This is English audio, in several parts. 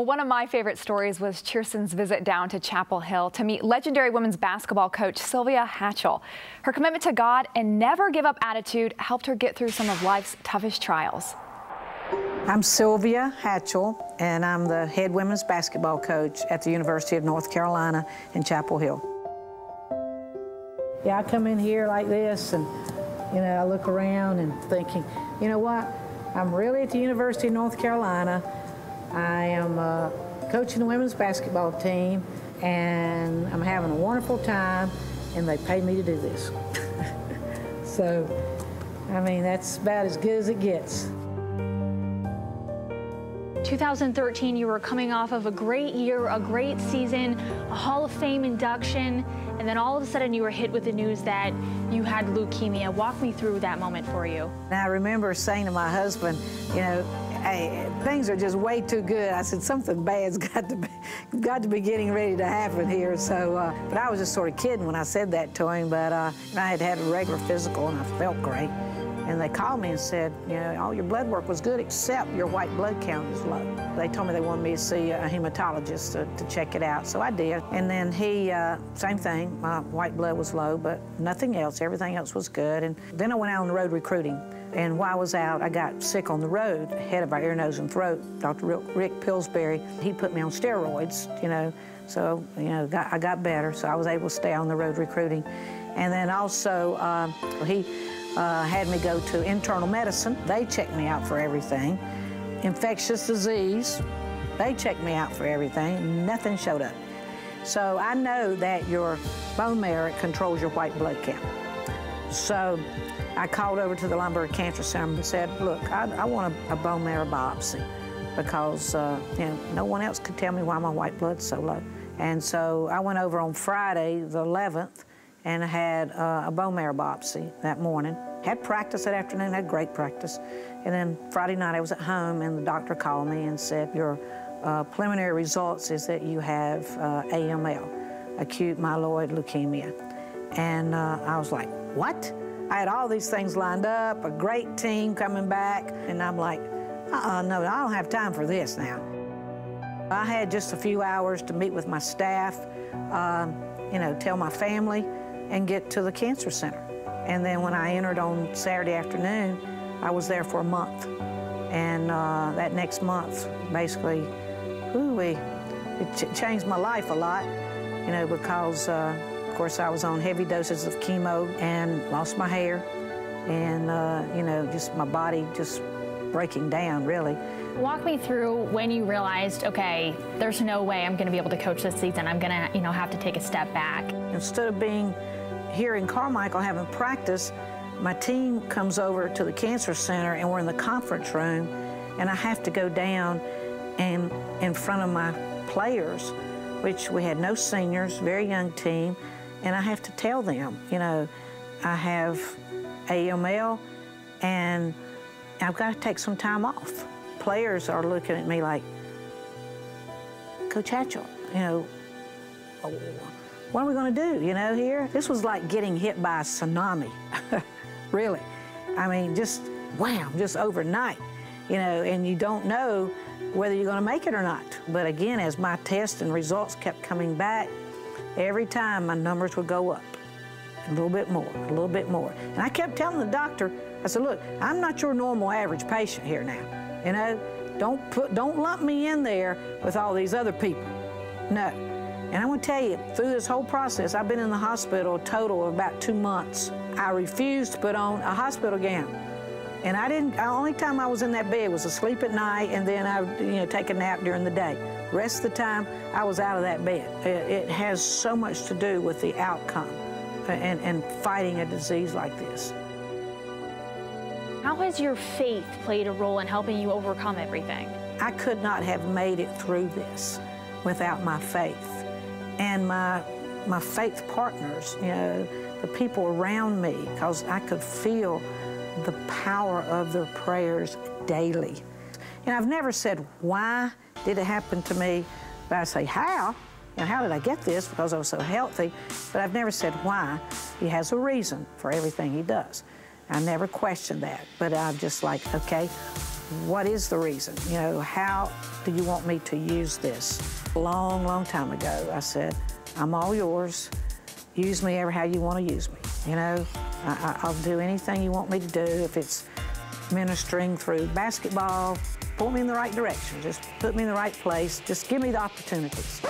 Well, one of my favorite stories was Cheerson's visit down to Chapel Hill to meet legendary women's basketball coach Sylvia Hatchell. Her commitment to God and never give up attitude helped her get through some of life's toughest trials. I'm Sylvia Hatchell, and I'm the head women's basketball coach at the University of North Carolina in Chapel Hill. Yeah, I come in here like this and, I look around and thinking, you know what, I'm really at the University of North Carolina. I am coaching the women's basketball team, and I'm having a wonderful time, and they pay me to do this. So, I mean, that's about as good as it gets. 2013, you were coming off of a great year, a great season, a Hall of Fame induction, and then all of a sudden you were hit with the news that you had leukemia. Walk me through that moment for you. And I remember saying to my husband, hey, things are just way too good. I said, something bad's got to be getting ready to happen here. So, but I was just sort of kidding when I said that to him, but I had a regular physical and I felt great. And they called me and said, all your blood work was good except your white blood count is low. They told me they wanted me to see a hematologist to check it out, so I did. And then he, same thing, my white blood was low, but nothing else, everything else was good. And then I went out on the road recruiting. And while I was out, I got sick on the road, head of our ear, nose, and throat. Dr. Rick Pillsbury, he put me on steroids, so, I got better, so I was able to stay on the road recruiting. And then also, he had me go to internal medicine. They checked me out for everything. Infectious disease, they checked me out for everything. Nothing showed up. So I know that your bone marrow controls your white blood count. So I called over to the Lumber Cancer Center and said, look, I want a bone marrow biopsy because no one else could tell me why my white blood's so low. And so I went over on Friday, the 11th, and I had a bone marrow biopsy that morning. Had practice that afternoon, had great practice. And then Friday night I was at home and the doctor called me and said, your preliminary results is that you have AML, acute myeloid leukemia. And I was like, what? I had all these things lined up, a great team coming back, and I'm like, no, I don't have time for this now. I had just a few hours to meet with my staff, tell my family, and get to the cancer center. And then when I entered on Saturday afternoon, I was there for a month. And that next month, basically, it changed my life a lot, because, of course, I was on heavy doses of chemo and lost my hair and, just my body just breaking down, really. Walk me through when you realized, okay, there's no way I'm going to be able to coach this season. I'm going to, have to take a step back. Instead of being here in Carmichael having practice, my team comes over to the cancer center and we're in the conference room, and I have to go down and in front of my players, which we had no seniors, very young team, and I have to tell them, I have AML and I've got to take some time off. Players are looking at me like, Coach Hatchell, what are we going to do, here? This was like getting hit by a tsunami, really. I mean, just wham, just overnight, and you don't know whether you're going to make it or not. But again, as my tests and results kept coming back, every time my numbers would go up, a little bit more, a little bit more. And I kept telling the doctor, I said, look, I'm not your normal average patient here now, don't lump me in there with all these other people, no. And I want to tell you, through this whole process, I've been in the hospital a total of about 2 months. I refused to put on a hospital gown. And the only time I was in that bed was asleep at night, and then I would, take a nap during the day. The rest of the time, I was out of that bed. It has so much to do with the outcome and fighting a disease like this. How has your faith played a role in helping you overcome everything? I could not have made it through this without my faith. And my faith partners, the people around me, because I could feel the power of their prayers daily. And I've never said, why did it happen to me? But I say, how? And how did I get this? Because I was so healthy. But I've never said why. He has a reason for everything he does. I never questioned that. But I'm just like, okay, what is the reason? You know, how do you want me to use this? A long, long time ago, I said, I'm all yours. Use me ever how you want to use me. You know, I'll do anything you want me to do. If it's ministering through basketball, point me in the right direction. Just put me in the right place. Just give me the opportunities.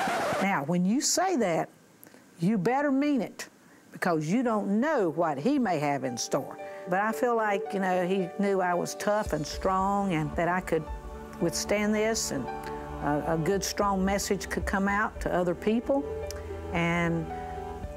Now, when you say that, you better mean it, because you don't know what he may have in store. But I feel like, you know, he knew I was tough and strong and that I could withstand this, and a good, strong message could come out to other people. And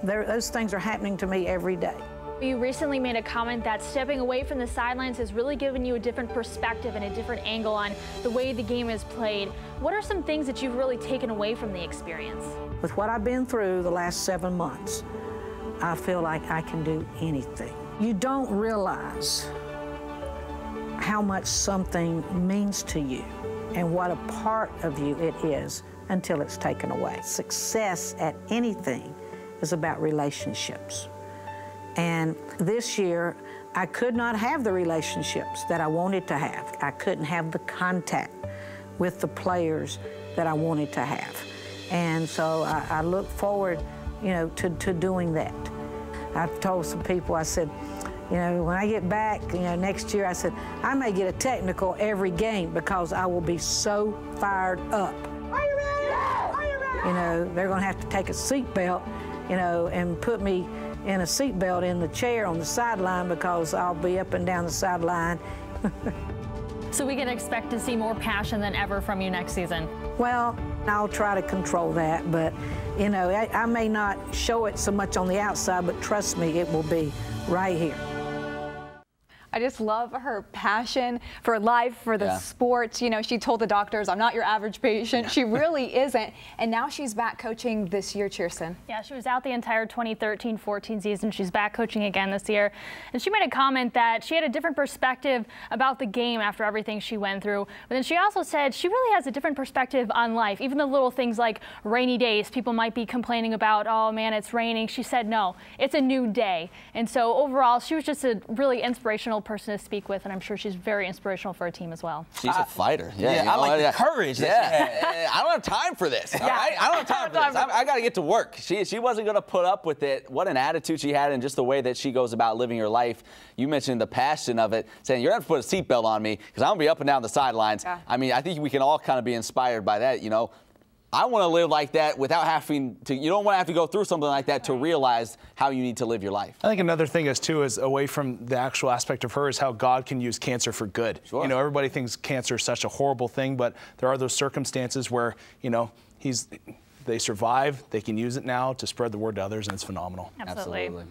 those things are happening to me every day. You recently made a comment that stepping away from the sidelines has really given you a different perspective and a different angle on the way the game is played. What are some things that you've really taken away from the experience? With what I've been through the last 7 months, I feel like I can do anything. You don't realize how much something means to you and what a part of you it is until it's taken away. Success at anything is about relationships. And this year, I could not have the relationships that I wanted to have. I couldn't have the contact with the players that I wanted to have. And so I look forward, you know, to doing that. I've told some people, I said, you know, when I get back, you know, next year, I said, I may get a technical every game because I will be so fired up. Are you ready? Are you ready? You know, they're going to have to take a seatbelt, you know, and put me in a seatbelt in the chair on the sideline because I'll be up and down the sideline. So we can expect to see more passion than ever from you next season? Well, I'll try to control that, but, you know, I may not show it so much on the outside, but trust me, it will be right here. I just love her passion for life, for the sports. You know, she told the doctors, I'm not your average patient. She really isn't. And now she's back coaching this year, Cheerson. Yeah, she was out the entire 2013-14 season. She's back coaching again this year. And she made a comment that she had a different perspective about the game after everything she went through. But then she also said she really has a different perspective on life. Even the little things like rainy days, people might be complaining about, oh man, it's raining. She said, no, it's a new day. And so overall, she was just a really inspirational person to speak with, and I'm sure she's very inspirational for her team as well. She's a fighter. Yeah, I like the courage. Yeah. I don't have time for this. All right? I don't have time for this. I got to get to work. She wasn't going to put up with it. What an attitude she had, and just the way that she goes about living her life. You mentioned the passion of it, saying you're going to have to put a seatbelt on me because I'm going to be up and down the sidelines. Yeah. I mean, I think we can all kind of be inspired by that, you know. I want to live like that without having to, you don't want to have to go through something like that to realize how you need to live your life. I think another thing is, too, is away from the actual aspect of her is how God can use cancer for good. Sure. You know, everybody thinks cancer is such a horrible thing, but there are those circumstances where, you know, they survive, they can use it now to spread the word to others, and it's phenomenal. Absolutely.